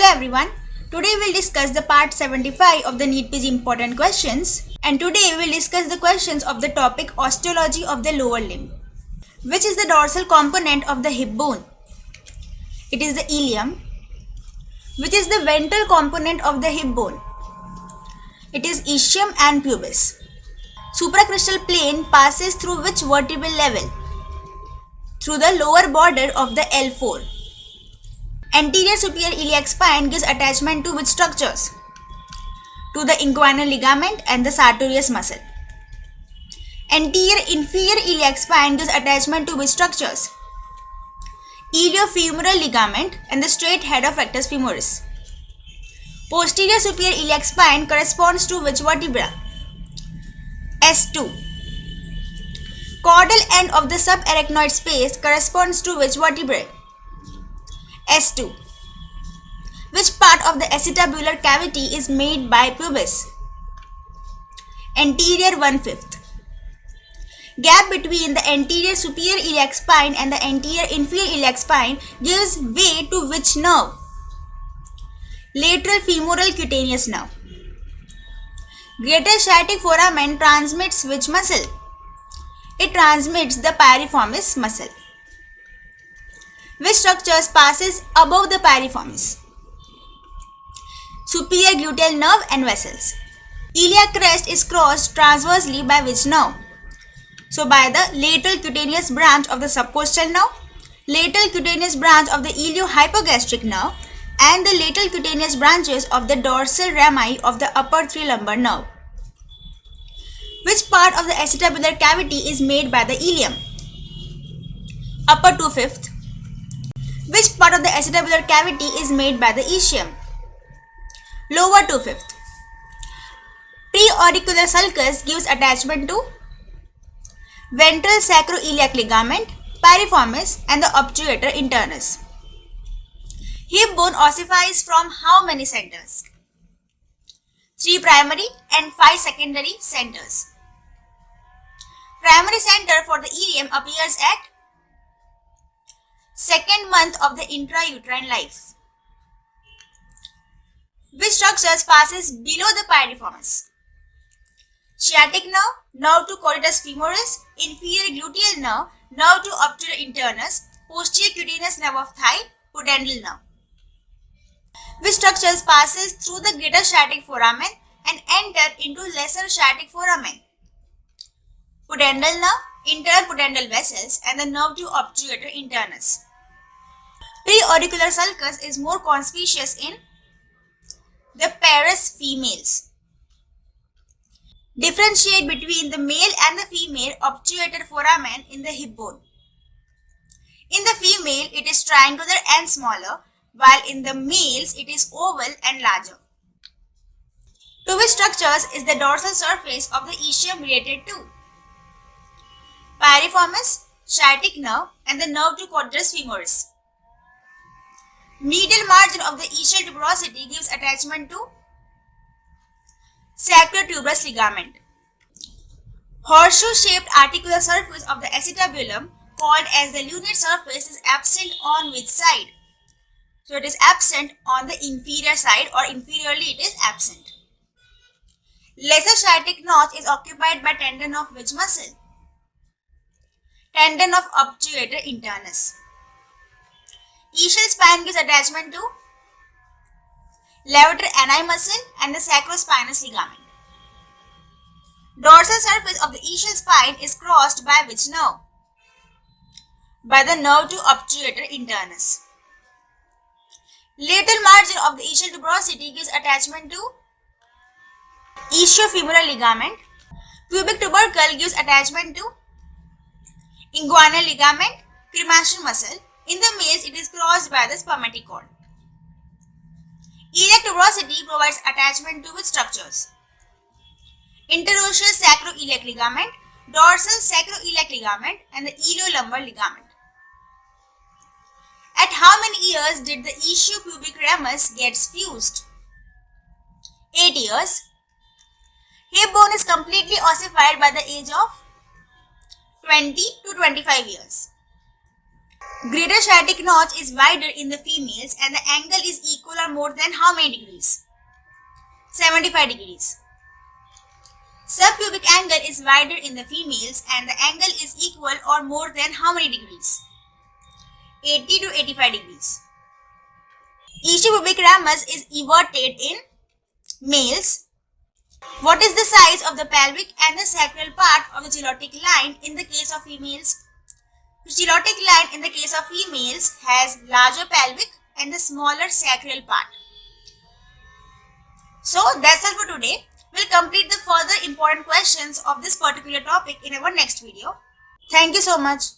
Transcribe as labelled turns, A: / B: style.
A: everyone. Today we'll discuss the part 75 of the NEET PG important questions, and today we'll discuss the questions of the topic osteology of the lower limb. Which is the dorsal component of the hip bone? It is the ilium. Which is the ventral component of the hip bone? It is ischium and pubis. Supracrustal plane passes through which vertebral level? Through the lower border of the L4. Anterior superior iliac spine gives attachment to which structures? To the inguinal ligament and the sartorius muscle. Anterior inferior iliac spine gives attachment to which structures? Iliofemoral ligament and the straight head of rectus femoris. Posterior superior iliac spine corresponds to which vertebra? S2. Caudal end of the subarachnoid space corresponds to which vertebrae? S2. Which part of the acetabular cavity is made by pubis? Anterior 1/5. Gap between the anterior superior iliac spine and the anterior inferior iliac spine gives way to which nerve? Lateral femoral cutaneous nerve. Greater sciatic foramen transmits which muscle? It transmits the piriformis muscle. Which structures passes above the piriformis? Superior gluteal nerve and vessels. Iliac crest is crossed transversely by which nerve? So by the lateral cutaneous branch of the subcostal nerve, lateral cutaneous branch of the iliohypogastric nerve, and the lateral cutaneous branches of the dorsal rami of the upper three lumbar nerve. Which part of the acetabular cavity is made by the ilium? Upper 2/5. Which part of the acetabular cavity is made by the ischium? Lower 2/5. Preauricular sulcus gives attachment to ventral sacroiliac ligament, piriformis, and the obturator internus. Hip bone ossifies from how many centers? 3 primary and 5 secondary centers. Primary center for the ilium appears at second month of the intrauterine life. Which structures passes below the piriformis? Sciatic nerve, nerve to quadratus femoris, inferior gluteal nerve, nerve to obturator internus, posterior cutaneous nerve of thigh, pudendal nerve. Which structures passes through the greater sciatic foramen and enter into lesser sciatic foramen? Pudendal nerve, interpudendal vessels, and the nerve to obturator internus. Preauricular sulcus is more conspicuous in the parous females. Differentiate between the male and the female obturator foramen in the hip bone. In the female, it is triangular and smaller, while in the males, it is oval and larger. To which structures is the dorsal surface of the ischium related to? Piriformis, sciatic nerve, and the nerve to quadratus femoris. Medial margin of the ischial tuberosity gives attachment to sacrotuberous ligament. Horseshoe-shaped articular surface of the acetabulum, called as the lunate surface, is absent on which side? So it is absent on the inferior side, or inferiorly it is absent. Lesser sciatic notch is occupied by tendon of which muscle? Tendon of obturator internus. Ischial spine gives attachment to levator ani muscle and the sacrospinous ligament. Dorsal surface of the ischial spine is crossed by which nerve? By the nerve to obturator internus. Lateral margin of the ischial tuberosity gives attachment to ischiofemoral ligament. Pubic tubercle gives attachment to inguinal ligament, cremaster muscle. In the males, it is crossed by the spermatic cord. Iliac tuberosity provides attachment to which structures? Interosseous sacroiliac ligament, dorsal sacroiliac ligament, and the iliolumbar ligament. At how many years did the ischiopubic ramus gets fused? 8 years. Hip bone is completely ossified by the age of 20 to 25 years. Greater sciatic notch is wider in the females and the angle is equal or more than how many degrees? 75 degrees. Subpubic angle is wider in the females and the angle is equal or more than how many degrees? 80 to 85 degrees. Ischiopubic ramus is everted in males. What is the size of the pelvic and the sacral part of the gelotic line in the case of females? The gelotic line in the case of females has larger pelvic and the smaller sacral part. So that's all for today. We'll complete the further important questions of this particular topic in our next video. Thank you so much.